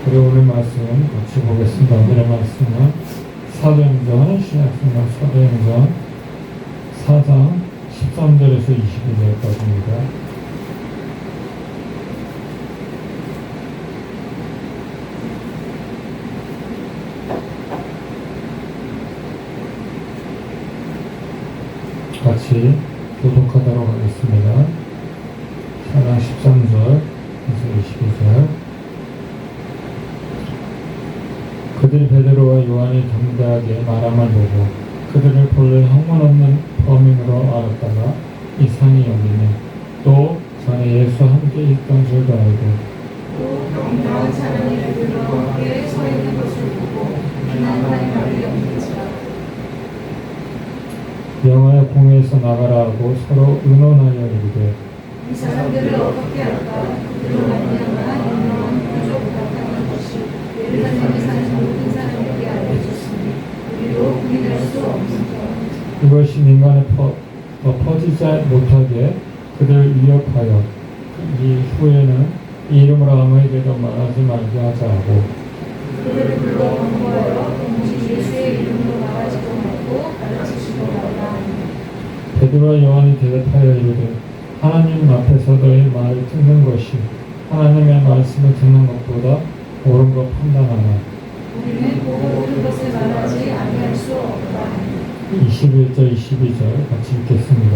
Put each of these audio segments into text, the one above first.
우리 오늘 말씀 같이 보겠습니다. 오늘의 말씀은 사도행전, 신약성경 사도행전 4장 13절에서 22절까지입니다. 같이 교독하도록 하겠습니다. 4장 13절에서 22절. 그들이 베드로와 요한이 담대하게 말함을 보고 그들을 본래 형문없는 범인으로 알았다가 이상히 여기니 또 전에 예수와 함께 있던 줄도 알고 또 병들어 자는 이들과 함께 서 있는 것을 보고 비난하는 말이 없는지라. 영화의 공회에서 나가라 하고 서로 의논하여 이르되 이 사람들을 어떻게 할까? 그들로 말미암아 유명한 부족하다는 것이 예루살렘에 사는 모든 사람에게 알려졌으니 우리도 부인할 수 없는가. 이것이 민간에 퍼지지 못하게 그들을 위협하여 이 후에는 이 이름으로 아무에게도 말하지 말게 하자 하고 그들을 불러 권고하여 오직 예수의 이름으로 말하지도 말고 가르치지도 말라. 베드로와 요한이 대답하여 이르되 하나님 앞에서 너희 말을 듣는 것이 하나님의 말씀을 듣는 것보다 옳은 것 판단하나. 우리는 보고 옳은 것을 말하지 아니할 수 없다. 21절 22절 같이 읽겠습니다.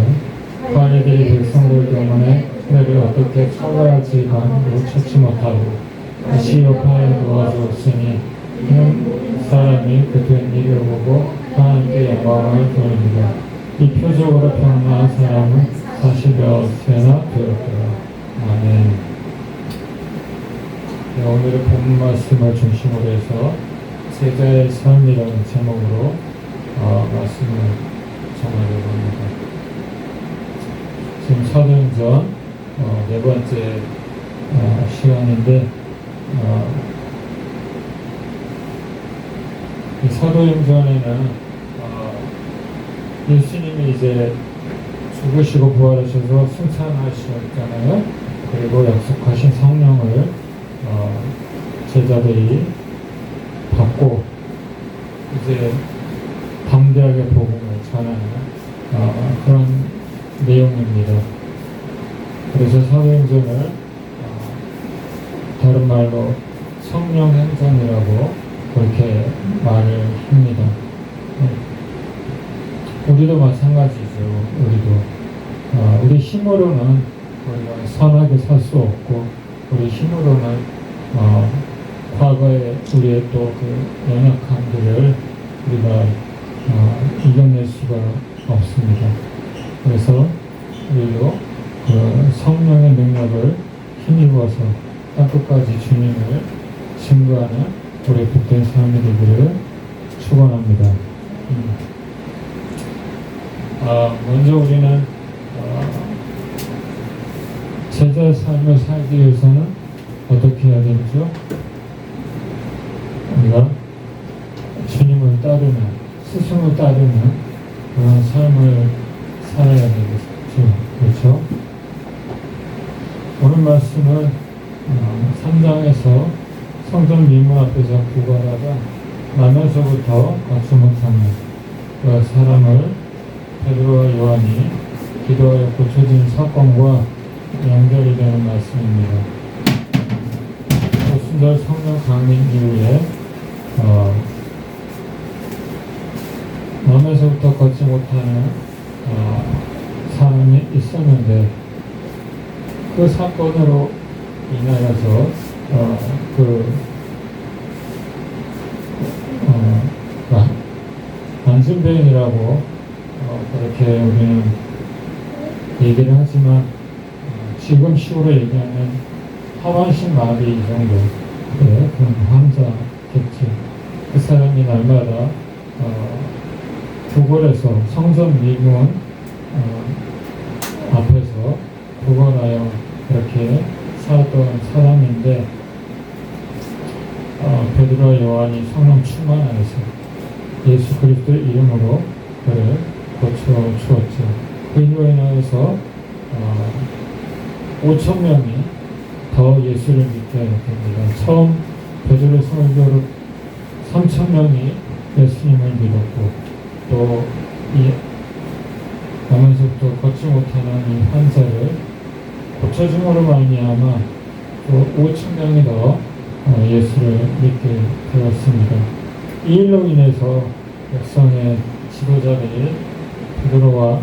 관리들이 백성들 때문에 그들을 어떻게 처벌할지만도 찾지 못하고 다시 옆에 놓아주었으니 이는 사람이 그 된 일을 보고 하나님께 영광을 돌립니다. 이 표적으로 평안한 사람은 40여세나 되었더라. 아멘. 네, 오늘의 본문 말씀을 중심으로 해서 제자의 삶이라는 제목으로 말씀을 전하려고 합니다. 지금 사도행전 네 번째 시간인데 이 사도행전에는 예수님이 이제 죽으시고 부활하셔서 승천하셨잖아요. 그리고 약속하신 성령을 제자들이 받고 이제 담대하게 복음을 전하는 그런 내용입니다. 그래서 사도행전을 다른 말로 성령행전이라고 그렇게 말을 합니다. 우리도 마찬가지죠. 우리 힘으로는 우리가 선하게 살 수 없고 우리 힘으로는 과거에 우리의 또 그 연약함들을 우리가 이겨낼 수가 없습니다. 그래서 우리도 그 성령의 능력을 힘입어서 끝까지 주님을 증거하는 우리 복된 삶이 되기를 축원합니다. 먼저 우리는 제자의 삶을 살기 위해서는 어떻게 해야 되죠? 우리가 주님을 따르는, 스승을 따르는 그런 삶을 살아야 되겠죠. 그렇죠? 오늘 말씀은 3장에서 성전 미문 앞에서 구걸하다 나면서부터 거치 못하는 그 사람을 베드로와 요한이 기도하여 고쳐진 사건과 연결이 되는 말씀입니다. 오순절 성령 강림 이후에 남에서부터 걷지 못하는 사람이 있었는데 그 사건으로 인하여서 안진뱅이라고 그렇게 우리는 얘기를 하지만 지금 식으로 얘기하면 하반신 마비 정도 그런 환자겠지. 그 사람이 날마다 구걸해서 성전 미문 앞에서 구걸하여 그렇게 살았던 사람인데 베드로와 요한이 성령 충만하여서 예수 그리스도의 이름으로 그를 고쳐주었죠. 그 일로 인하여서 5,000명이 더 예수를 믿게 됩니다. 처음 베드로 설교로 3,000명이 예수님을 믿었고, 또 이 가면서부터 걷지 못하는 이 환자를 고쳐줌으로 말미암아 또 5,000명이 더 예수를 믿게 되었습니다. 이 일로 인해서 백성의 지도자들이 베드로와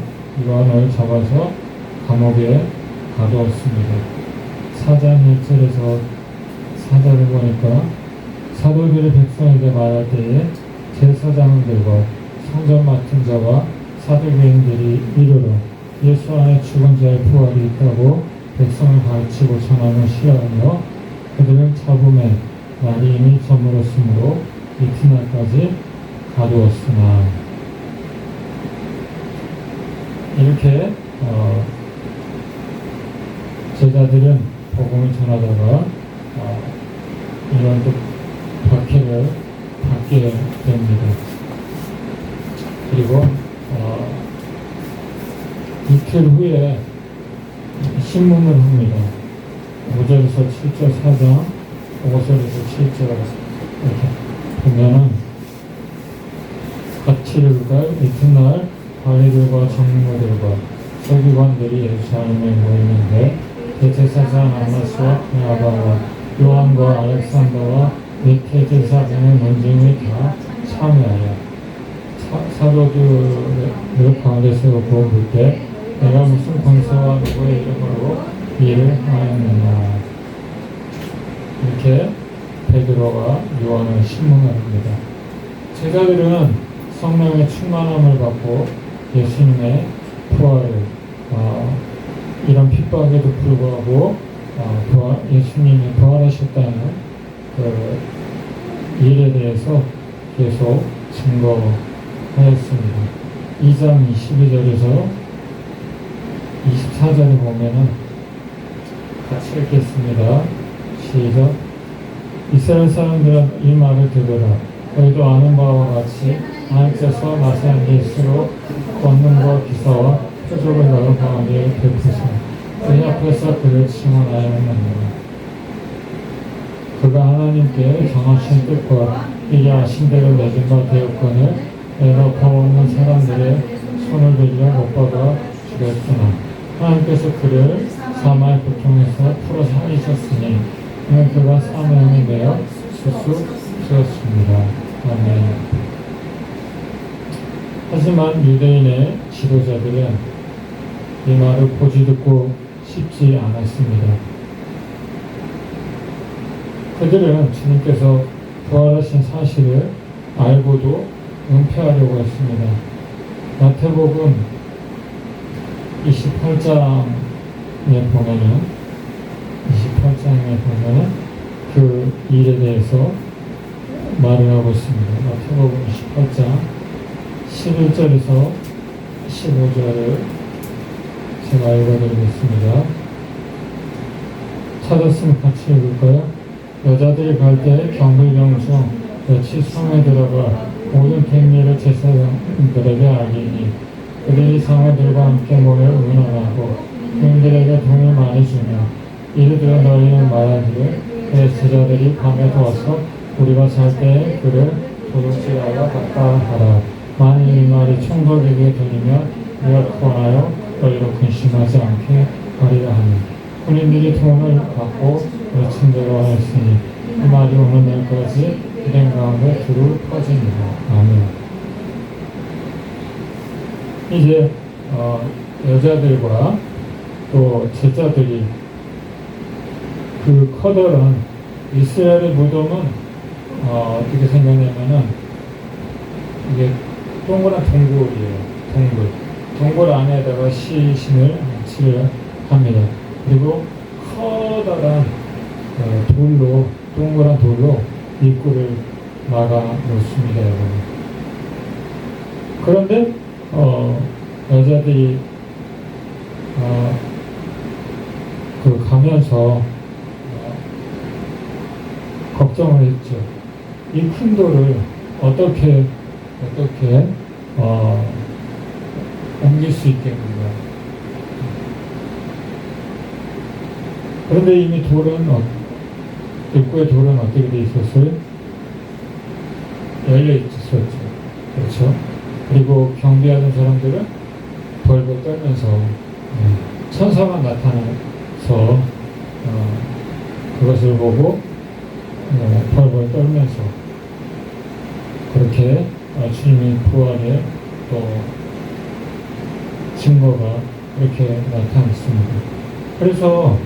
요한을 잡아서 감옥에 가두었습니다. 4장 1절에서 4절을 보니까 사도들이 백성에게 말할 때에 제사장들과 성전 맡은 자와 사두개인들이 이르러 예수 안에 죽은 자의 부활이 있다고 백성을 가르치고 전함을 시하며 그들을 잡음에 날이 이미 저물었으므로 이튿날까지 가두었으나. 이렇게 제자들은 복음을 전하다가 이런 또 박해를 받게 됩니다. 그리고 이틀 후에 신문을 합니다. 5절에서 7절 4장, 5절에서 7절 이렇게 보면은 같이 읽을 이튿날 바리들과 정무들과 서기관들이 예루살렘에 모이는데 대제사장 안나스와 가야바와 요한과 알렉산더와 및 대제사 등의 논증이 다 참여하여 사도들을 가운데 세우고 묻되 내가 무슨 권세와 누구의 이름으로 일을 하였느냐. 이렇게 베드로가 요한을 신문을 합니다. 제자들은 성령의 충만함을 받고 예수님의 부활을 이런 핍박에도 불구하고 예수님이 부활하셨다는 그 일에 대해서 계속 증거하였습니다. 2장 22절에서 24절에 보면은 같이 읽겠습니다. 시작. 이스라엘 사람들은 이 말을 들으라. 너희도 아는 바와 같이 하나님께서 나사렛 예수로 권능과 기사와 표적을 너희 가운데 베푸사 그의 앞에서 그를 증언하였느니라. 그가 하나님께 정하신 뜻과 미리 아신 대로 맺은 바 되었거늘 내가 범없는 사람들의 손을 빌려 못 박아 죽였구나. 하나님께서 그를 사마의 고통에서 풀어 살리셨으니 이는 그가 사명에 대하여 스스로 되었습니다. 아멘. 하지만 유대인의 지도자들은 이 말을 보지 듣고 싶지 않았습니다. 그들은 주님께서 부활하신 사실을 알고도 은폐하려고 했습니다. 마태복음 28장에 보면은 그 일에 대해서 말을 하고 있습니다. 마태복음 28장 11절에서 15절을 제가 읽어드리겠습니다. 찾았으면 같이 읽을까요? 여자들이 갈 때 경비병 중 며칠 성에 들어가 모든 백미를 제사장들에게 알리니 그들이 상어들과 함께 모여 의논하고 그들에게 돈을 많이 주며 이를 들어 너희는 말하기를 그의 제자들이 밤에 도와서 우리가 잘 때에 그를 도둑질하여 갔다 하라. 만일 이 말이 총독에게 들리면 우리가 구원하여 너희로 근심하지 않게 하리라 하니 군인들이 돈을 받고 외친 대로 하였으니 이 말이 오는 날까지 일행 가운데 두루 퍼집니다. 아멘. 이제 여자들과 또 제자들이 그 커다란 이스라엘의 무덤은 어떻게 생겼냐면은 이게 동그란 동굴이에요. 동굴 안에다가 시신을 칠을 합니다. 그리고 커다란 동그란 돌로 입구를 막아 놓습니다, 여러분. 그런데 여자들이 가면서 걱정을 했죠. 이 큰 돌을 어떻게 옮길 수 있겠는가. 그런데 이미 돌은 입구의 돌은 어떻게 돼 있었어요? 열려 있었죠. 그렇죠? 그리고 경비하는 사람들은 벌벌 떨면서 천사가 나타나서 그것을 보고 벌벌 떨면서 그렇게 주님의 부활의 또 증거가 이렇게 나타났습니다. 그래서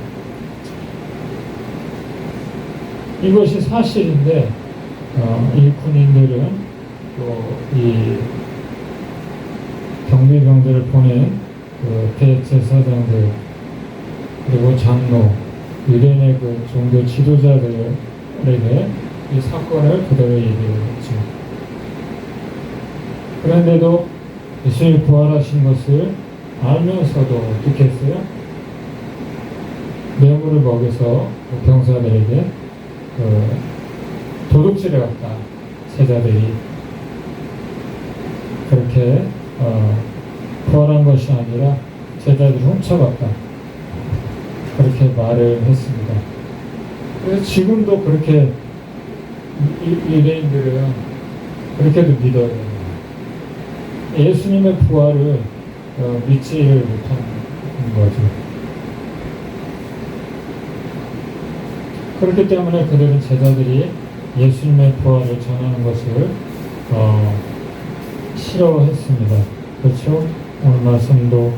이것이 사실인데 이 군인들은 또 이 경비병들을 보낸 그 대제사장들 그리고 장로 유대인의 그 종교 지도자들에게 이 사건을 그대로 얘기했죠. 그런데도 예수님이 부활하신 것을 알면서도 어떻게 했어요? 뇌물을 먹여서 그 병사들에게 도둑질을 했다. 제자들이 그렇게 부활한 것이 아니라 제자들이 훔쳐갔다. 그렇게 말을 했습니다. 그래서 지금도 그렇게 유대인들은 그렇게도 믿어야 됩니다. 예수님의 부활을 믿지를 못하는 거죠. 그렇기 때문에 그들은 제자들이 예수님의 부활을 전하는 것을 싫어했습니다. 그렇죠? 오늘 말씀도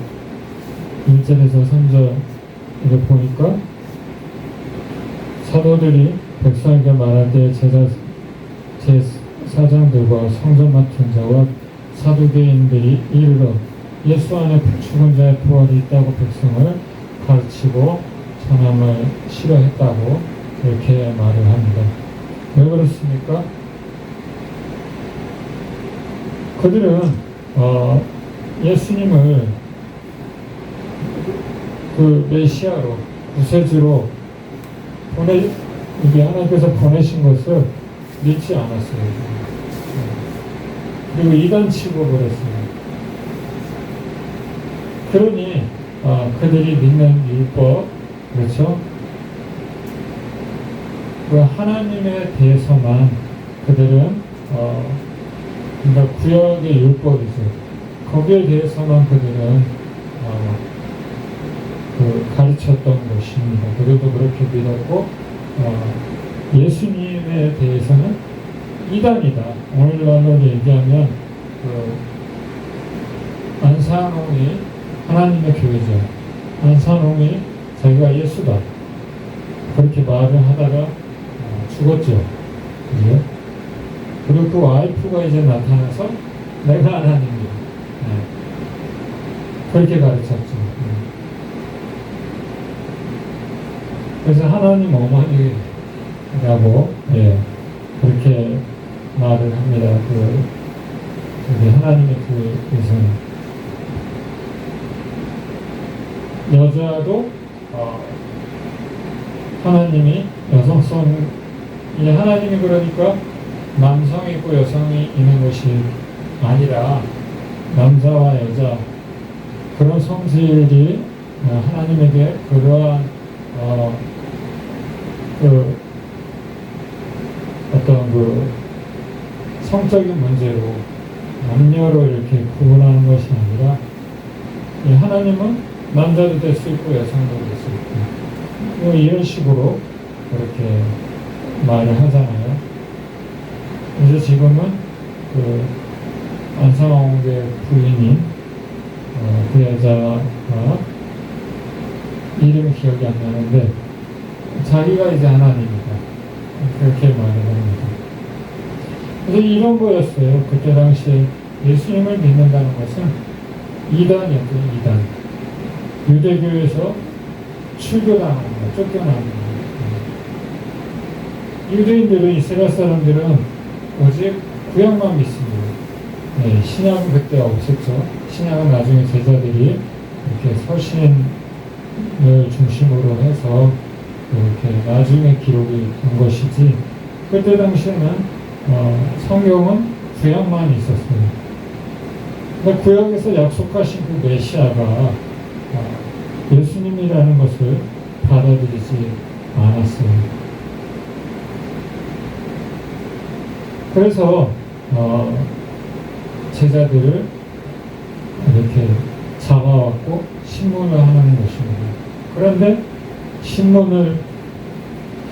1절에서 3절을 보니까 사도들이 백성에게 말할 때 제사장들과 성전 맡은 자와 사두개인들이 이르러 예수 안에 죽은 자의 부활이 있다고 백성을 가르치고 전함을 싫어했다고 이렇게 말을 합니다. 왜 그렇습니까? 그들은 예수님을 그 메시아로 구세주로 이게 하나님께서 보내신 것을 믿지 않았어요. 그리고 이단 취급을 했어요. 그러니 그들이 믿는 율법, 그렇죠? 그 하나님에 대해서만 그들은 그러니까 구약의 율법이죠. 거기에 대해서만 그들은 가르쳤던 것입니다. 그들도 그렇게 믿었고 예수님에 대해서는 이단이다. 오늘날로 얘기하면 안산홍이 하나님의 교회죠. 안산홍이 자기가 예수다. 그렇게 말을 하다가 죽었죠. 그죠? 그리고 그 와이프가 이제 나타나서 내가 하나님이다. 그렇게 가르쳤죠. 그래서 하나님 어머니라고 그렇게 말을 합니다. 하나님의 교회에서는 여자도 하나님이 여성성이 하나님이 그러니까 남성이 있고 여성이 있는 것이 아니라 남자와 여자 그런 성질이 하나님에게 그러한 어떤 성적인 문제로 남녀로 이렇게 구분하는 것이 아니라 하나님은 남자도 될 수 있고 여성도 될 수 있고 이런 식으로 그렇게 말을 하잖아요. 그래서 지금은 안상홍의 부인인 그 여자가 이름이 기억이 안 나는데 자기가 이제 하나님이다. 그렇게 말을 합니다. 그래서 이런 거였어요. 그때 당시에 예수님을 믿는다는 것은 이단이었죠. 이단. 유대교에서 출교당하는 거, 쫓겨나는 거. 유대인들은 이스라엘 사람들은 오직 구약만 믿습니다. 신약은 그때 없었죠. 신약은 나중에 제자들이 이렇게 서신을 중심으로 해서 이렇게 나중에 기록이 된 것이지 그때 당시에는 성경은 구약만 있었어요. 근데 구약에서 약속하신 그 메시아가 예수님이라는 것을 받아들이지 않았어요. 그래서 제자들을 이렇게 잡아왔고 신문을 하는 것입니다. 그런데 신문을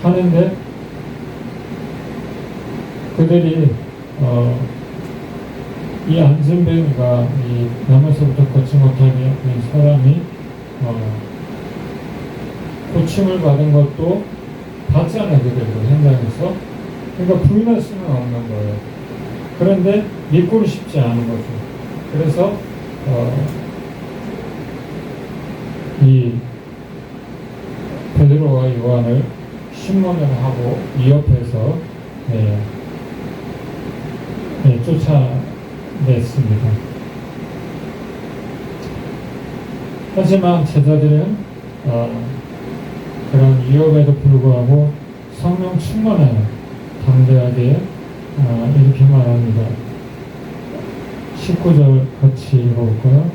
하는데 그들이 이 안진뱅이가 이 남에서부터 걷지 못하는 이 사람이 고침을 받은 것도 봤잖아요. 그들도 현장에서. 그러니까 부인할 수는 없는 거예요. 그런데 믿고는 싶지 않은 거죠. 그래서 이 베드로와 요한을 신문을 하고 이 옆에서 쫓아냈습니다. 하지만 제자들은 그런 위협에도 불구하고 성령 충만하여 담대하게 이렇게 말합니다. 19절 같이 읽어볼까요?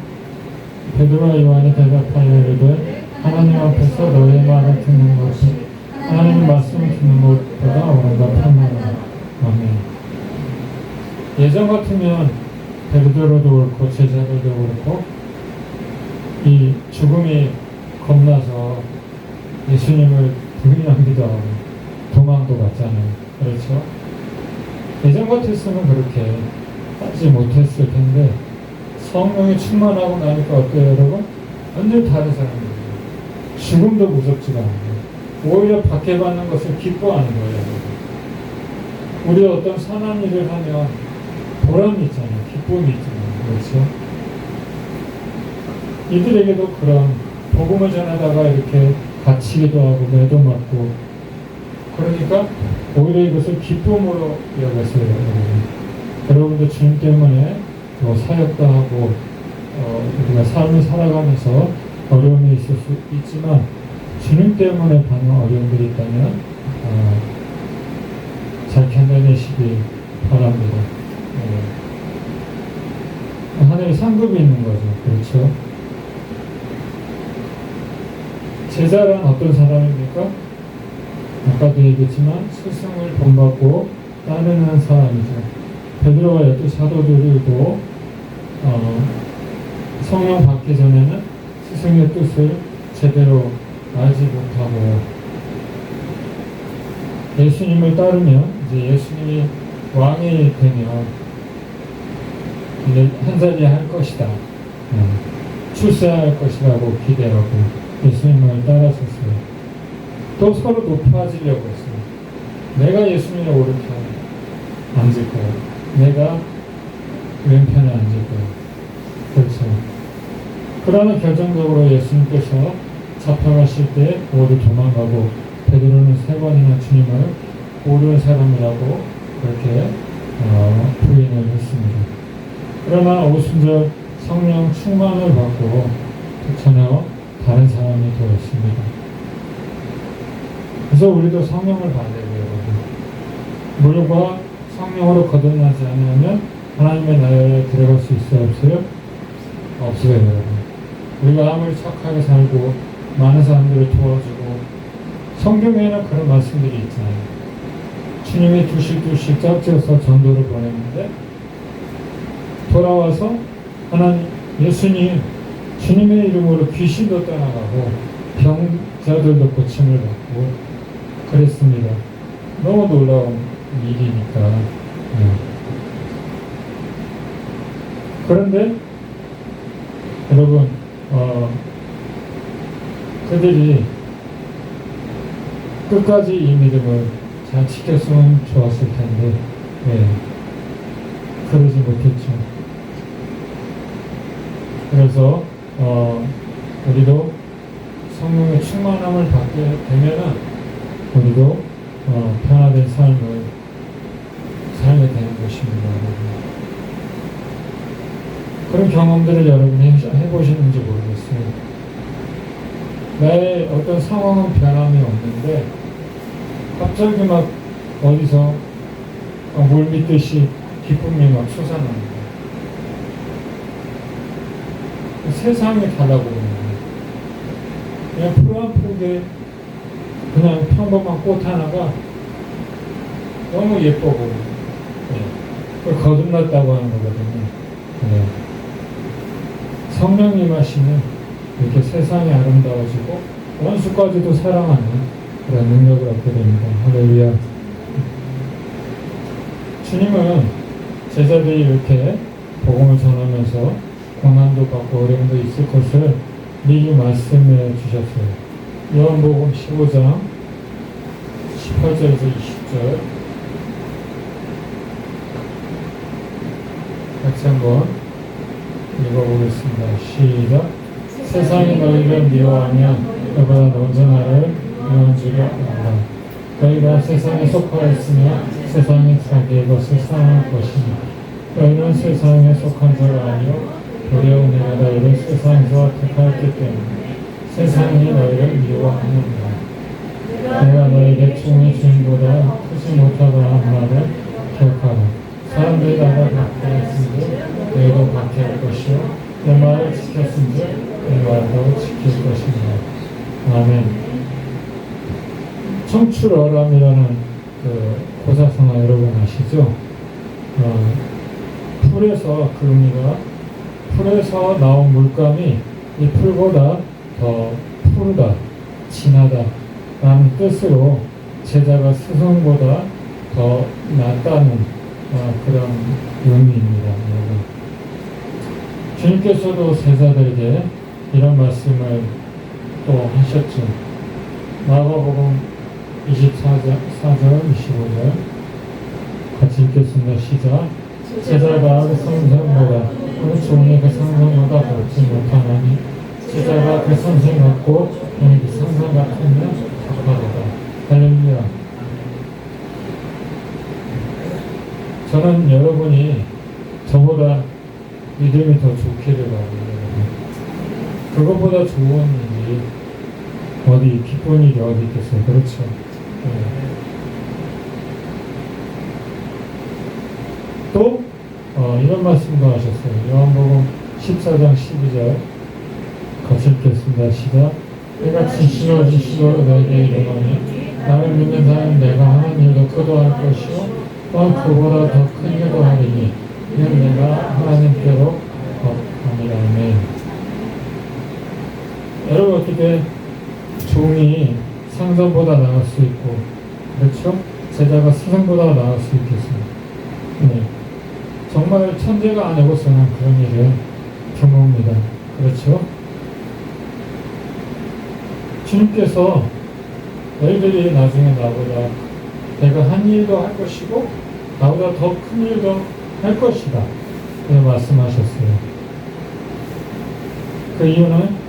베드로와 요한이 대답하여 이르되 하나님 앞에서 너의 말을 듣는 것이 하나님 말씀을 듣는 것보다 옳은가 판단하라. 아멘. 예전 같으면 베드로도 그렇고 제자들도 그렇고 이 죽음이 겁나서 예수님을 부인하기도 하고 도망도 갔잖아요. 그렇죠? 예전 같았으면 그렇게 하지 못했을 텐데 성령이 충만하고 나니까 어때요, 여러분? 완전히 다른 사람이에요. 죽음도 무섭지가 않아요. 오히려 박해받는 것을 기뻐하는 거예요. 우리 어떤 선한 일을 하면 보람이 있잖아요. 기쁨이 있잖아요. 그렇죠? 이들에게도 그런 복음을 전하다가 이렇게 갇히기도 하고 매도 맞고 그러니까 오히려 이것을 기쁨으로 여겼어요. 여러분도 주님 때문에 또 사역도 하고 우리가 삶을 살아가면서 어려움이 있을 수 있지만 주님 때문에 받는 어려움들이 있다면 잘 견뎌내시기 바랍니다. 하늘에 상급이 있는 거죠. 그렇죠? 제자란 어떤 사람입니까? 아까도 얘기했지만 스승을 본받고 따르는 사람이죠. 베드로와 열두 사도들도 성령 받기 전에는 스승의 뜻을 제대로 알지 못하고 예수님을 따르면 이제 예수님이 왕이 되면 이제 한 자리 할 것이다. 출세할 것이라고 기대하고 예수님을 따랐었어요. 또 서로 높아지려고 했어요. 내가 예수님의 오른편에 앉을 거야. 내가 왼편에 앉을 거야. 그렇죠. 그러나 결정적으로 예수님께서 잡혀가실 때 모두 도망가고 베드로는 3번이나 주님을 모르는 사람이라고 그렇게 부인을 했습니다. 그러나 오순절 성령 충만을 받고 전혀 다른 사람이 되었습니다. 그래서 우리도 성령을 받아야 돼요. 물과 성령으로 거듭나지 않으면 하나님의 나라에 들어갈 수 있어요? 없어요? 없어요, 여러분. 우리가 아무리 착하게 살고 많은 사람들을 도와주고 성경에는 그런 말씀들이 있잖아요. 주님이 두씩 짝지어서 전도를 보냈는데 돌아와서 하나님, 예수님, 주님의 이름으로 귀신도 떠나가고 병자들도 고침을 받고 그랬습니다. 너무 놀라운 일이니까. 그런데 여러분 그들이 끝까지 이 믿음을 잘 지켰으면 좋았을 텐데 그러지 못했죠. 그래서 우리도 성령의 충만함을 받게 되면은 우리도 변화된 삶을 살게 되는 것입니다. 그런 경험들을 여러분이 해보시는지 모르겠어요. 나의 어떤 상황은 변함이 없는데 갑자기 막 어디서 물 믿듯이 기쁨이 막 솟아납니다. 세상이 달라 보이는 거예요. 그냥 푸른 한 폭에 그냥 평범한 꽃 하나가 너무 예뻐 보여요. 그걸 거듭났다고 하는 거거든요. 네. 성령 임하시면 이렇게 세상이 아름다워지고 원수까지도 사랑하는 그런 능력을 얻게 됩니다. 할렐루야. 주님은 제자들이 이렇게 복음을 전하면서 고난도 받고 어려움도 있을 것을 미리 말씀해 주셨어요. 요한복음 15장 18절에서 20절 같이 한번 읽어보겠습니다. 시작. 세상이 너희를 미워하면 너희가 너도 나를 미워한 줄을 알라. 너희가 세상에 속하였으면 세상이 자기의 것을 사랑할 것이니 너희는 세상에 속한 자가 아니요 도리어 내가 너희를 세상에서 택하였기 때문에 세상이 너희를 미워하느니라. 내가 너희에게 종의 주인보다 크지 못하다 한 말을 기억하라. 사람들이 나를 박해했은즉 너희도 박해할 것이요 내 말을 지켰은즉 내 말도 지킬 것입니다. 아멘. 청출어람이라는 그 고사성어 여러분 아시죠? 풀에서 그 의미가 풀에서 나온 물감이 이 풀보다 더 푸르다, 진하다 라는 뜻으로 제자가 스승보다 더 낫다는 그런 의미입니다. 여러분. 주님께서도 제자들에게 이런 말씀을 또 하셨죠. 마가복음 24장 4절 25절 같이 읽겠습니다. 시작. 제자가 그 선생보다 그 종이 그 상상보다 받지 못하나니 제자가 그 선생 같고 종이 그 상상 같으면 답하도다. 할렐루야. 저는 여러분이 저보다 믿음이 더 좋기를 바랍니다. 그것보다 좋은 일이 어디 기쁜 일이 어디 있겠어요. 그렇죠. 또 이런 말씀도 하셨어요. 요한복음 14장 12절 같이 읽겠습니다. 시작. 내가 진실로 진실로 너에게 이르노니 나를 믿는 자는 내가 하는 일도 그도 할 것이요 또한 그보다 더 큰 일도 하리니 이는 내가 하나님께로 가니라. 아멘. 여러분 어떻게 종이 상전보다 나을 수 있고 그렇죠? 제자가 스승보다 나을 수 있겠습니다. 네. 정말 천재가 아니고서는 그런 일은 드뭅니다. 그렇죠? 주님께서 너희들이 나중에 나보다 내가 한 일도 할 것이고 나보다 더 큰 일도 할 것이다. 이렇게 말씀하셨어요. 그 이유는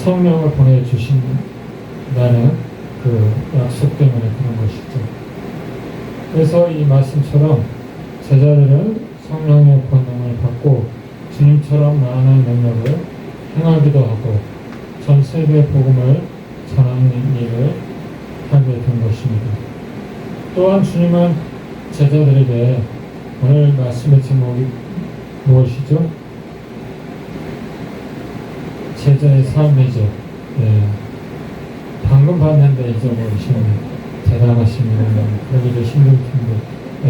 성령을 보내주신다는 그 약속 때문에 그런 것이죠. 그래서 이 말씀처럼 제자들은 성령의 권능을 받고 주님처럼 많은 능력을 행하기도 하고 전 세계 복음을 전하는 일을 하게 된 것입니다. 또한 주님은 제자들에게 오늘 말씀의 제목이 무엇이죠? 제자의 삶이죠. 네. 방금 봤는데 잊어버리시면 대단하십니다. 그러기도 힘들 텐데. 네.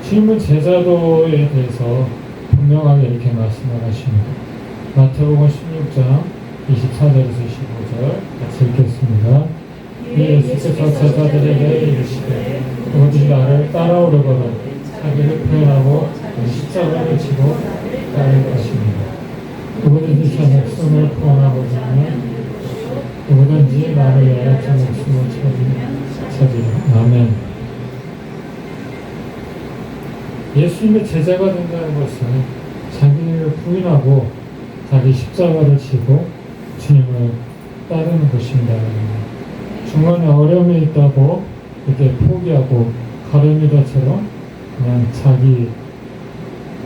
주님은 제자도에 대해서 분명하게 이렇게 말씀을 하십니다. 마태복음 16장 24절에서 25절 같이 읽겠습니다. 예수께서 제자들에게 이르시되 누구든지 나를 따라오려거든 자기를 부인하고 십자가를 지고 따를 것입니다. 누구든지 제 목숨을 구원하고자 하면 누구든지 나를 위하여 제 목숨을 찾으리라. 아멘. 예수님의 제자가 된다는 것은 자기를 부인하고 자기 십자가를 지고 주님을 따르는 것입니다. 중간에 어려움이 있다고 이렇게 포기하고 가룟유다처럼 그냥 자기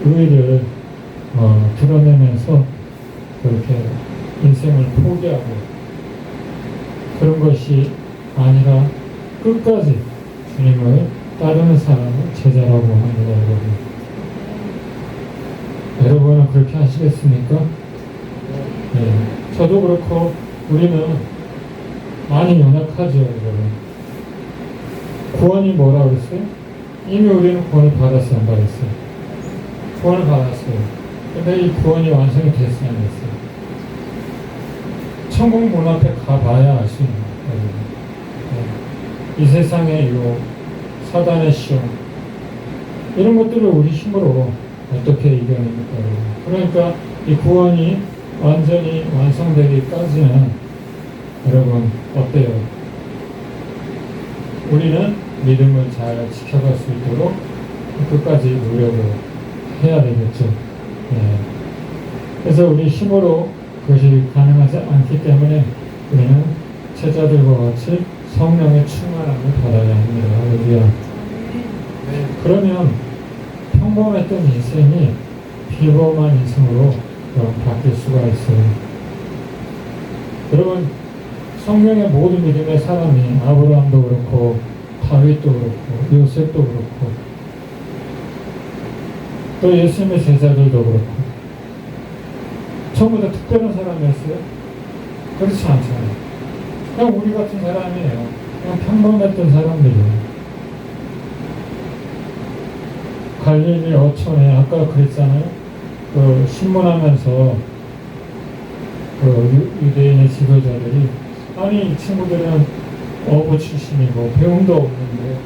의를 드러내면서 그렇게 인생을 포기하고 그런 것이 아니라 끝까지 주님을 따르는 사람을 제자라고 합니다. 여러분은 그렇게 하시겠습니까? 네. 저도 그렇고 우리는 많이 연약하죠. 여러분. 구원이 뭐라 그랬어요? 이미 우리는 구원을 받았어요, 안 받았어요? 구원을 받았어요. 근데 이 구원이 완성이 됐어요, 안 됐어요? 천국 문 앞에 가봐야 알 수 있는 거예요. 이 세상의 유혹, 사단의 시험, 이런 것들을 우리 힘으로 어떻게 이겨냅니까, 여러분? 그러니까 이 구원이 완전히 완성되기까지는 여러분 어때요? 우리는 믿음을 잘 지켜갈 수 있도록 끝까지 노력을 해야 되겠죠. 네. 그래서 우리 힘으로 그것이 가능하지 않기 때문에 우리는 제자들과 같이 성령의 충만함을 받아야 합니다. 할렐루야. 네. 그러면 평범했던 인생이 비범한 인생으로 바뀔 수가 있어요. 여러분, 성경의 모든 믿음의 사람이 아브라함도 그렇고 다윗도 그렇고 요셉도 그렇고 또 예수님의 제자들도 그렇고 전부 다 특별한 사람이었어요? 그렇지 않잖아요. 그냥 우리 같은 사람이에요. 그냥 평범했던 사람들이에요. 갈릴리 어촌에 아까 그랬잖아요. 그 신문하면서 그 유대인의 지도자들이 아니 이 친구들은 어부 출신이고 배움도 없는데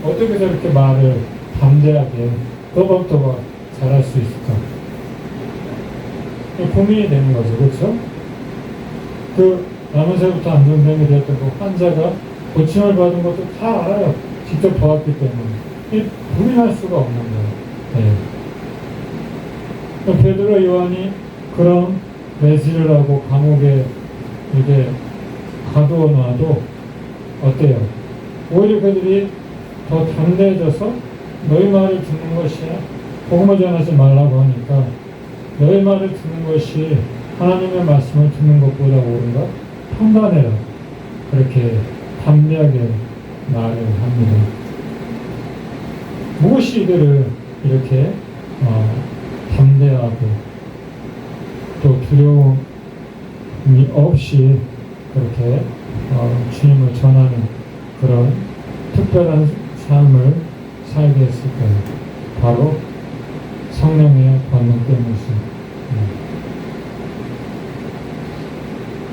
어떻게 저렇게 말을 담대하게 또박또박 잘할 수 있을까? 고민이 되는 거죠, 그렇죠? 그 나면서부터 안정됨이 되었던 그 환자가 고침을 받은 것도 다 알아요. 직접 보았기 때문에 부인할 수가 없는 거예요. 네. 베드로 요한이 그런 매질을 하고 감옥에 이게 가두어 놔도 어때요? 오히려 그들이 더 담대해져서 너희 말을 듣는 것이야. 복음을 전하지 말라고 하니까 너희 말을 듣는 것이 하나님의 말씀을 듣는 것보다 옳은가? 판단해라. 그렇게 담대하게 말을 합니다. 무엇이 이들을 이렇게 담대하고 또 두려움이 없이 그렇게 주님을 전하는 그런 특별한 삶을 살게 했을까요? 바로 성령의 권능 때문이죠.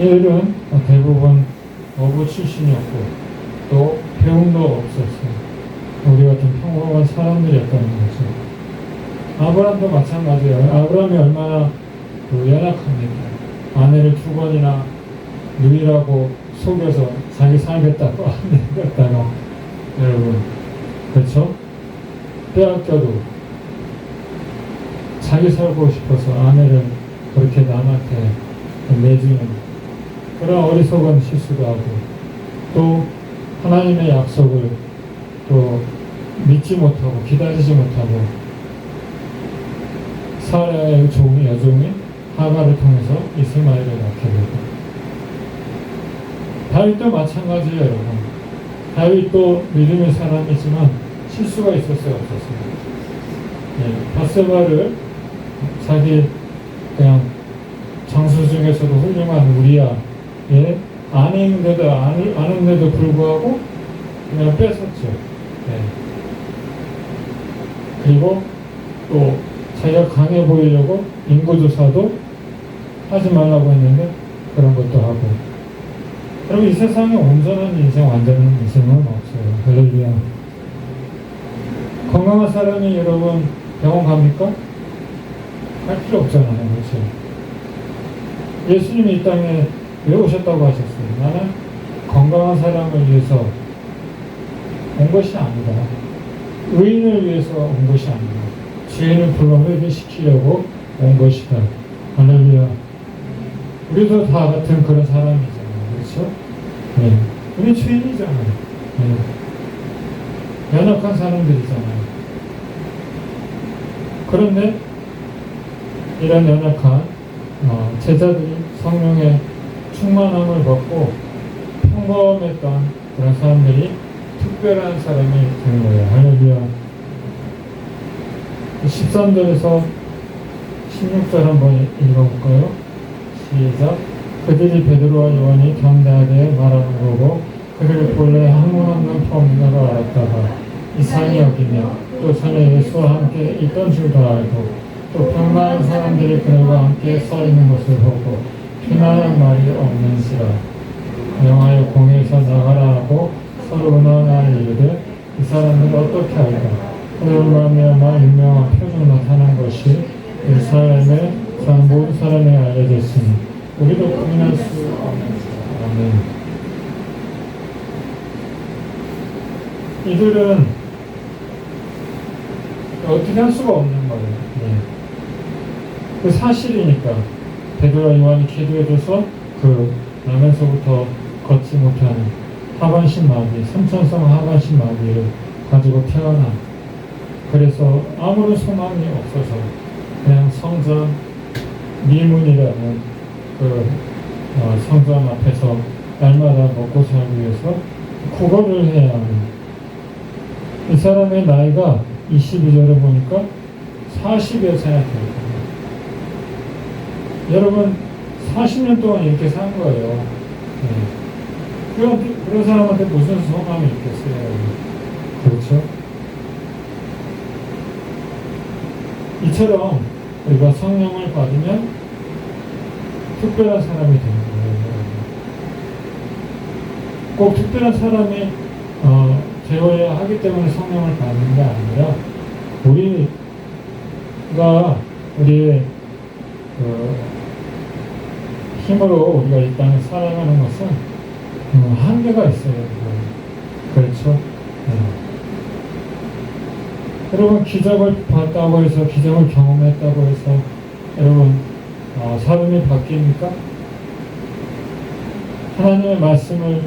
이들은 대부분 어부 출신이었고 또 배움도 없었어요. 우리 같은 평범한 사람들이었다는 거죠. 아브라함도 마찬가지예요. 아브라함이 얼마나 연약합니까? 아내를 2번이나 누이라고 속여서 자기 살겠다고 내렸다가 여러분 그렇죠? 빼앗겨도 자기 살고 싶어서 아내를 그렇게 남한테 내주는 그런 어리석은 실수도 하고 또 하나님의 약속을 또 믿지 못하고 기다리지 못하고 사라의 여종이 하가를 통해서 이스마엘을 낳게 되고 다윗도 마찬가지예요, 여러분. 다윗도 믿음의 사람이지만 실수가 있었어요, 없었어요? 네, 바세바를 자기 그냥 장수 중에서도 훌륭한 우리야의 아내인데도 아는데도 불구하고 그냥 뺏었죠. 네. 그리고 또 자기가 강해 보이려고 인구조사도 하지 말라고 했는데 그런 것도 하고. 여러분, 이 세상에 온전한 인생, 완전한 인생은 없어요. 할렐루야. 건강한 사람이 여러분 병원 갑니까? 할 필요 없잖아요. 그렇죠? 예수님이 이 땅에 왜 오셨다고 하셨어요? 나는 건강한 사람을 위해서 온 것이 아니다. 의인을 위해서 온 것이 아니다. 죄인을 불러 회개시키려고 온 것이다. 할렐루야. 우리도 다 같은 그런 사람이잖아요. 그렇죠? 네. 우리 죄인이잖아요. 네. 연약한 사람들이잖아요. 그런데 이런 연약한 제자들이 성령의 충만함을 받고 평범했던 그런 사람들이 특별한 사람이 되는 거예요. 할렐루야. 13절에서 16절 한번 읽어볼까요? 시작. 그들이 베드로와 요한이 담대하게 말하는 거고 그들을 본래 학문 없는 범인으로 알았다가 이상히 여기며 또 전에 예수와 함께 있던 줄도 알고 또 평강한 사람들이 그들과 함께 서 있는 것을 보고 피나는 말이 없는지라 명하여 공회에서 나가라 하고 서로 의논하여 이르되 이 사람들 어떻게 알까 그들을 말미암아 유명한 표적 나타난 것이 예루살렘에 사는 모든 사람에게 알려졌으니 우리도 부인할 수 없는지라. 아멘. 이들은 어떻게 할 수가 없는 거예요. 네. 그 사실이니까 베드로와 요한이 기도해줘서 그 나면서부터 걷지 못하는 하반신 마비, 삼천성 하반신 마비를 가지고 태어난 그래서 아무런 소망이 없어서 그냥 성전 미문이라는 그 성전 앞에서 날마다 먹고 살기 위해서 구걸을 해야 하는 이 사람의 나이가 22절에 보니까 40여 세나 될 거예요. 여러분 40년 동안 이렇게 산 거예요. 네. 그런 사람한테 무슨 소망이 있겠어요? 그렇죠? 이처럼 우리가 성령을 받으면 특별한 사람이 되는 거예요. 꼭 특별한 사람이 되어야 하기 때문에 성령을 받는 게 아니라 우리가 우리의 힘으로 우리가 이 땅을 살아가는 것은 한계가 있어요. 그렇죠? 네. 여러분 기적을 봤다고 해서 기적을 경험했다고 해서 여러분 사람이 바뀝니까? 하나님의 말씀을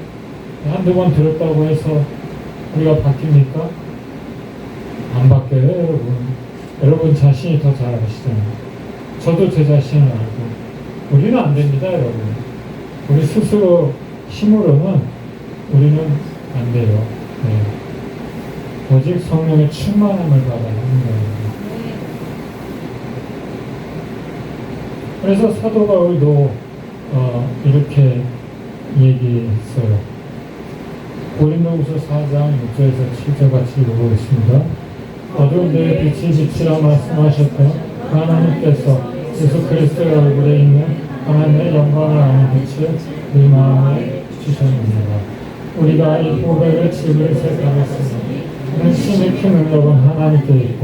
한두 번 들었다고 해서 우리가 바뀝니까? 안 바뀌어요, 여러분. 여러분 자신이 더 잘 아시잖아요. 저도 제 자신을 알고 우리는 안 됩니다, 여러분. 우리 스스로 힘으로는 우리는 안 돼요. 네. 오직 성령의 충만함을 받아야 하는 거예요. 그래서 사도 바울도 이렇게 얘기했어요. 고린도후서 4장 6절에서 7절 같이 읽어보겠습니다. 어두운 데에 빛이 비치라 말씀하셨던 하나님께서 예수 그리스도의 얼굴에 있는 하나님의 영광을 아는 빛을 우리 마음에 주셨습니다. 우리가 이 보배를 지을 생각했으니 신의 큰 능력은 하나님께 있고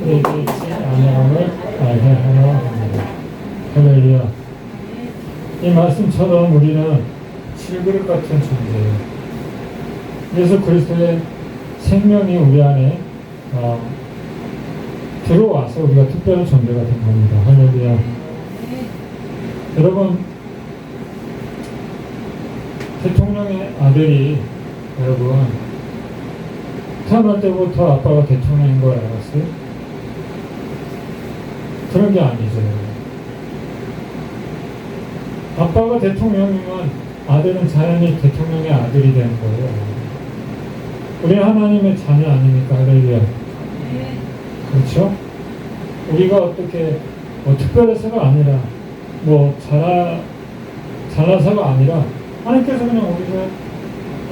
우리에게 있지 아니함을 알게 하려 합니다. 할렐루야. 이 말씀처럼 우리는 질그릇 같은 존재예요. 예수 그리스도의 생명이 우리 안에 들어와서 우리가 특별한 존재가 된 겁니다. 할렐루야. 여러분, 대통령의 아들이 여러분 태어날 때부터 아빠가 대통령인 걸 알았어요? 그런 게 아니죠. 아빠가 대통령이면 아들은 자연히 대통령의 아들이 되는 거예요. 우리 하나님의 자녀 아닙니까? 할렐루야. 그렇죠? 우리가 어떻게 특별해서가 아니라 잘나서가 아니라 하나님께서 그냥 우리를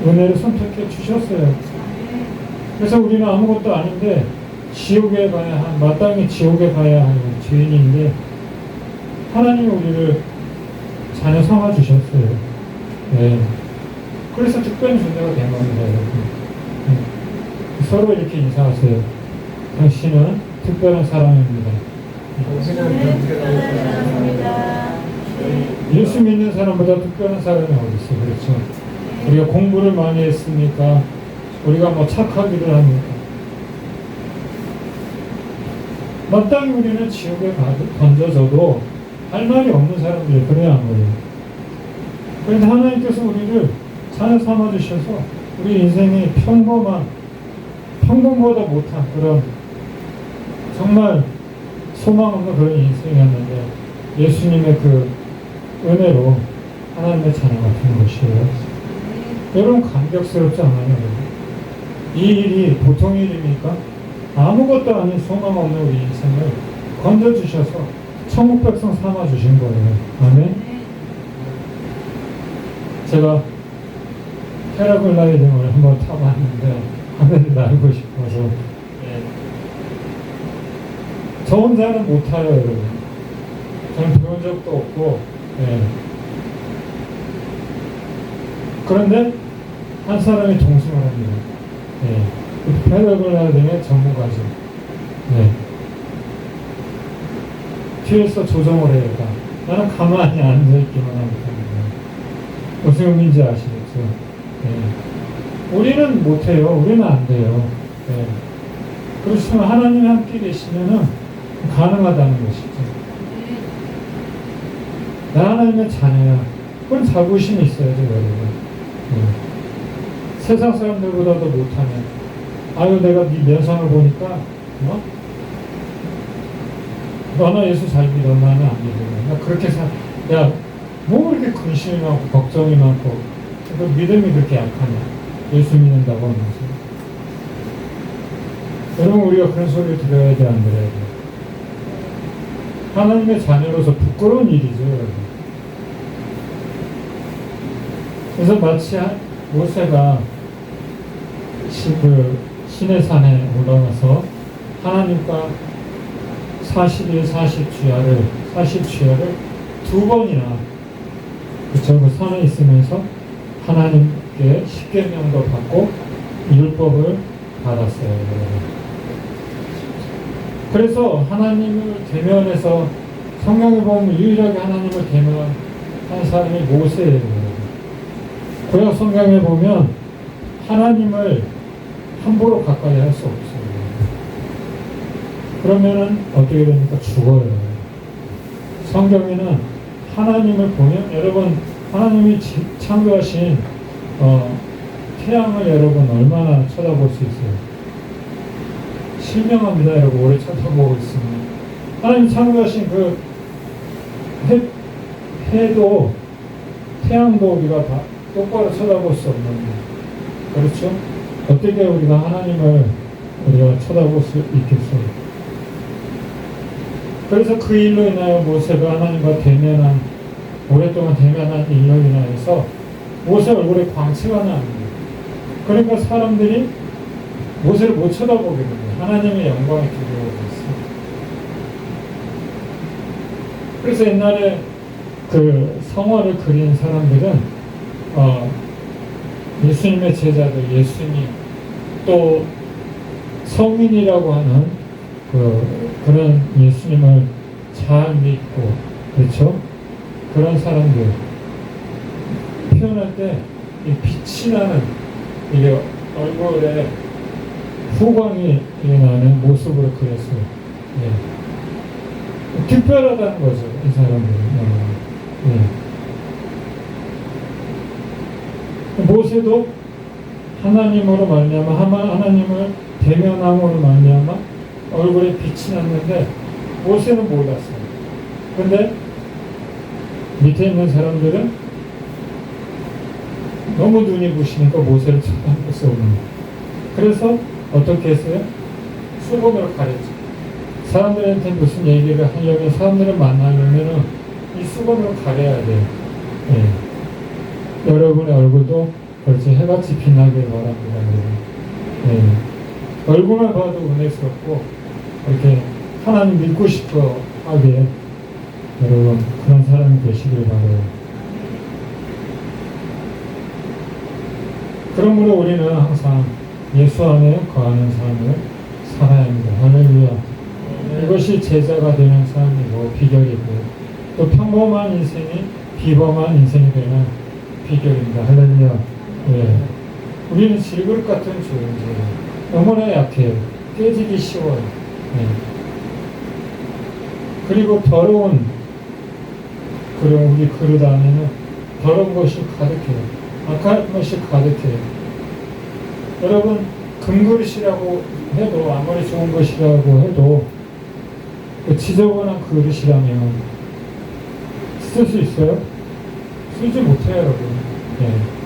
은혜를 선택해 주셨어요. 그래서 우리는 아무것도 아닌데 지옥에 가야 마땅히 지옥에 가야 하는 죄인인데 하나님이 우리를 자녀 삼아 주셨어요. 네. 그래서 특별한 존재가 된 겁니다, 여러분. 서로 이렇게 인사하세요. 당신은 특별한 사람입니다. 예수 믿는 사람보다 특별한 사람이 어디 있어요? 그렇죠? 우리가 공부를 많이 했습니까? 우리가 착하기를 합니까? 마땅히 우리는 지옥에 던져져도 할 말이 없는 사람들이 그래야 한 거예요. 그런데 하나님께서 우리를 자녀 삼아주셔서 우리 인생이 평범보다 못한 그런 정말 소망 없는 그런 인생이었는데 예수님의 그 은혜로 하나님의 자녀가 된 것이에요. 여러분 감격스럽지 않아요? 이 일이 보통 일입니까? 아무것도 아닌 소망 없는 우리 인생을 건져주셔서 천국 백성 삼아주신 거예요. 아멘? 제가 패러글라이딩을 한번 타봤는데 하늘을 날고 싶어서. 예. 저 혼자는 못 타요, 여러분. 저는 배운 적도 없고. 예. 그런데 한 사람이 동승을 합니다. 예. 패러글라이딩의 전문가죠. 예. 뒤에서 조정을 해요. 나는 가만히 앉아있기만 하면 됩니다. 무슨 의미인지 아시겠죠? 예. 우리는 못해요. 우리는 안 돼요. 예. 그렇지만 하나님이 함께 계시면은 가능하다는 것이죠. 나 하나님의 자녀야. 그건 자부심이 있어야죠, 여러분. 예. 세상 사람들보다도 못하면, 아유, 내가 네 면상을 보니까, 너나 예수 잘 믿어, 나는 안 믿어. 나 그렇게 야, 뭐 그렇게 근심이 많고, 걱정이 많고, 그 믿음이 그렇게 약하냐. 예수 믿는다고 하면서. 여러분, 우리가 그런 소리를 들어야 돼, 안 들어야 돼? 하나님의 자녀로서 부끄러운 일이죠, 여러분. 그래서 마치 모세가 시내 산에 올라가서 하나님과 40일 40주야를 두 번이나 그 산에 있으면서 하나님께 십계명도 받고 율법을 받았어요. 그래서 하나님을 대면해서 성경에 보면 유일하게 하나님을 대면한 사람이 모세예요. 구약 성경에 보면 하나님을 함부로 가까이 할 수 없어요. 그러면은 어떻게 됩니까? 죽어요. 성경에는 하나님을 보면, 여러분, 하나님이 창조하신 태양을 여러분 얼마나 쳐다볼 수 있어요? 실명합니다, 여러분. 오래 쳐다보고 있으면. 하나님 창조하신 그 해도, 태양도 우리가 다 똑바로 쳐다볼 수 없는데, 그렇죠? 어떻게 우리가 하나님을 우리가 쳐다볼 수 있겠어요? 그래서 그 일로 인하여 모세가 하나님과 오랫동안 대면한 일로 인하여서 모세 얼굴에 광채가 납니다. 그러니까 사람들이 모세를 못 쳐다보게 됩니다. 하나님의 영광이 두려워져 있습니다. 그래서 옛날에 그 성화를 그린 사람들은 예수님의 제자들, 예수님, 또 성인이라고 하는 그런 예수님을 잘 믿고, 그렇죠? 그런 사람들 표현할 때 이 빛이 나는, 이게 얼굴에 후광이 나는 모습으로 그렸어요. 예. 특별하다는 거죠, 이 사람들은. 예. 모세도 하나님으로 말미암아, 하나님을 대면함으로 말미암아 얼굴에 빛이 났는데 모세는 몰랐어요. 근데 밑에 있는 사람들은 너무 눈이 부시니까 모세를 쳐다볼 수 없는 거예요. 그래서 어떻게 했어요? 수건으로 가렸죠. 사람들한테 무슨 얘기를 하려면, 사람들을 만나려면 이 수건으로 가려야 돼요. 예. 여러분의 얼굴도 그렇지 해같이 빛나길 바랍니다. 예. 얼굴만 봐도 은혜스럽고 이렇게 하나님 믿고 싶어 하게, 여러분 그런 사람이 되시길 바라요. 그러므로 우리는 항상 예수 안에 거하는 삶을 살아야 합니다. 할렐루야. 이것이 제자가 되는 삶이고 비결이고, 또 평범한 인생이 비범한 인생이 되는 비결입니다. 할렐루야. 예. 우리는 질그릇 같은 존재예요. 너무나 약해요. 깨지기 쉬워요. 예. 그리고 더러운 그런 우리 그릇 안에는 더러운 것이 가득해요. 악한 것이 가득해요. 여러분, 금그릇이라고 해도, 아무리 좋은 것이라고 해도 그 지저분한 그릇이라면 쓸 수 있어요? 쓰지 못해요, 여러분. 예.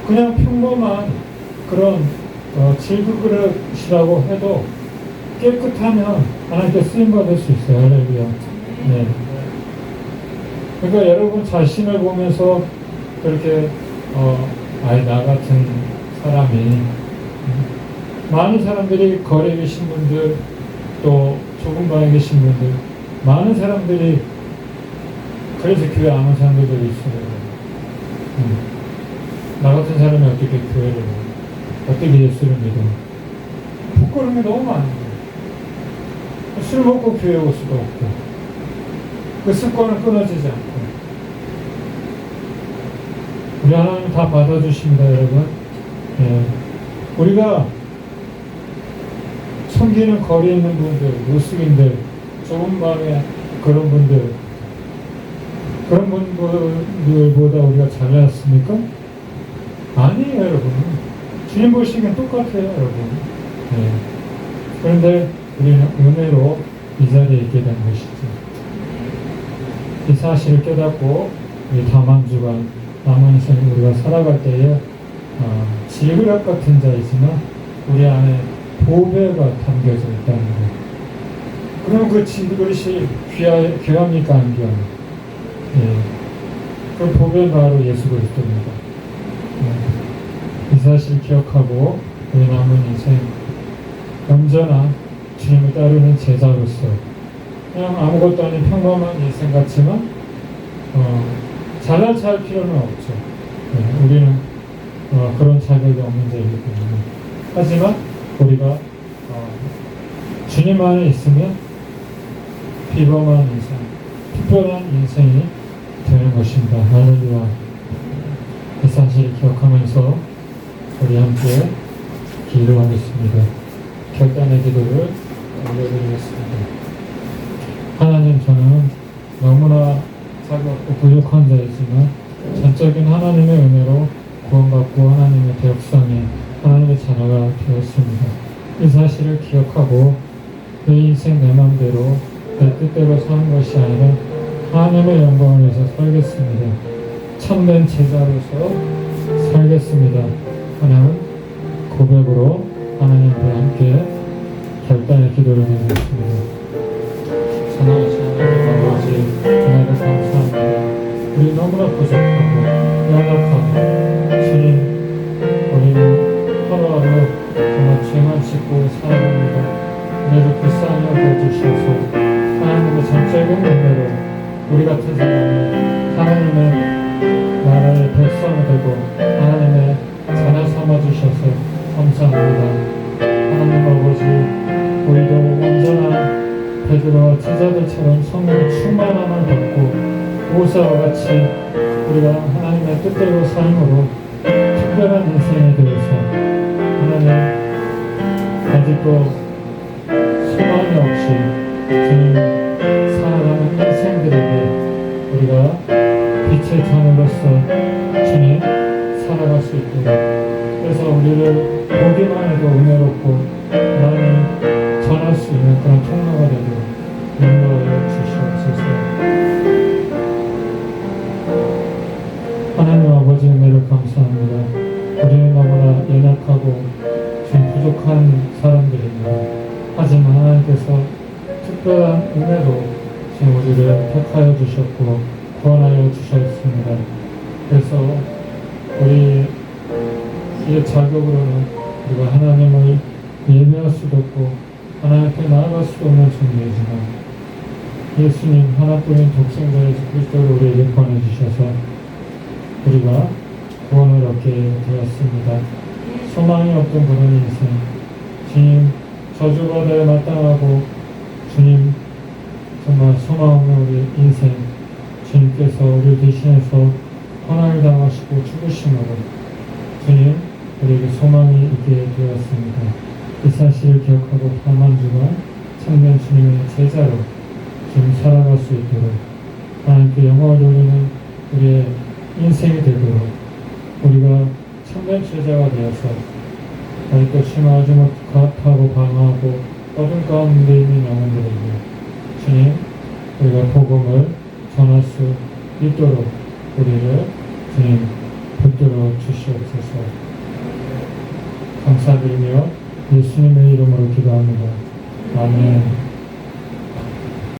그냥 평범한 그런 질그릇이라고 해도 깨끗하면 하나님께 쓰임받을 수 있어요. 할렐루야. 네. 그러니까 여러분 자신을 보면서 그렇게 나 같은 사람이 많은 사람들이 거리에 계신 분들 또 좁은 방에 계신 분들 많은 사람들이 그래서 교회 안 오는 사람들도 있어요. 나 같은 사람이 어떻게 교회를 와? 어떻게 예수를 믿어? 부끄러움이 너무 많은 거예요. 술 먹고 교회 올 수도 없고 그 습관은 끊어지지 않고 우리 하나님 다 받아주십니다, 여러분. 예. 우리가 섬기는 거리에 있는 분들, 무슬림들, 좁은 마음의 그런 분들, 그런 분들보다 우리가 잘났습니까? 아니에요, 여러분. 주님 보시기엔 똑같아요, 여러분. 예. 그런데 우리는 은혜로 이 자리에 있게 된 것이죠. 이 사실을 깨닫고 우리 다만주간 남은 인생 우리가 살아갈 때에 질그릇 같은 자이지만 우리 안에 보배가 담겨져 있다는 것. 그럼 그 질그릇이 귀합니까 안 귀합니까? 예. 그 보배는 바로 예수 그리스도입니다. 이 사실 기억하고 우리 남은 인생 언제나 주님을 따르는 제자로서 그냥 아무것도 아닌 평범한 인생 같지만 잘날 잘 필요는 없죠. 네, 우리는 그런 자격이 없는 자이기 때문에. 하지만 우리가 주님 안에 있으면 비범한 인생, 특별한 인생이 되는 것입니다. 할렐루야. 이 사실을 기억하면서 우리 함께 기도하겠습니다. 결단의 기도를 올려드리겠습니다. 하나님, 저는 너무나 작고 부족한 자이지만 전적인 하나님의 은혜로 구원받고 하나님의 대역성에 하나님의 자녀가 되었습니다. 이 사실을 기억하고 내 인생 내 맘대로 내 뜻대로 사는 것이 아니라 하나님의 영광을 위해서 살겠습니다. 참된 제자로서 살겠습니다. 하나님 고백으로 하나님 앞에 함께 결단의 기도를 드리겠습니다. 사랑하시는 하나님 아버지, 은혜를 감사합니다. 우리 너무나 부족하고 연약하고 주님, 우리는 하루하루 정말 죄만 짓고 살아갑니다. 은혜를 불쌍히 여겨주셔서 하나님의 전적인 은혜로 우리 같은 사람이 하나님의 나라의 백성이 되고 하나님의 자녀 삼아주셔서 감사합니다. 하나님 아버지, 우리도 온전한 베드로와 제자들처럼 성령의 충만함을 받고 모세와 같이 우리가 하나님의 뜻대로 삶으로 특별한 인생에 대해서 하나님 아직도 소망이 없이 주님 살아가는 인생들에게 우리가 빛의 전으로서 주님 살아갈 수 있도록, 그래서 우리를 보기만 해도 은혜롭고 하나님 전할 수 있는 그런 통로가 되도록 인도하여 주시옵소서. 하나님 아버지, 은혜를 감사합니다. 우리는 너무나 연약하고 좀 부족한 사람들입니다. 하지만 하나님께서 특별한 은혜로 지금 우리를 택하여 주셨고 구원하여 주셨습니다. 그래서 우리의 자격으로는 우리가 하나님을 예배할 수도 없고 하나님께 나아갈 수도 없는 존재이지만 예수님 하나뿐인 독생자 예수 그리스도를 우리에게 보내주셔서 우리가 구원을 얻게 되었습니다. 소망이 없던 그런 인생, 주님 저주받아야 마땅하고 주님 정말 소망 없는 우리 인생, 주님께서 우리를 대신해서 고난을 당하시고 죽으심으로 주님 우리에게 소망이 있게 되었습니다. 이 사실을 기억하고 다만 주간 참된 주님의 제자로 지금 살아갈 수 있도록 하나님께 영광을 돌리는 우리의 인생이 되도록 우리가 참된 제자가 되어서 아직도 심하지 못하고 방황하고 어둠 가운데 있는 영혼들에게 주님 우리가 복음을 전할 수 있도록 우리를 주님 붙들어 주시옵소서. 감사드리며 예수님의 이름으로 기도합니다. 아멘.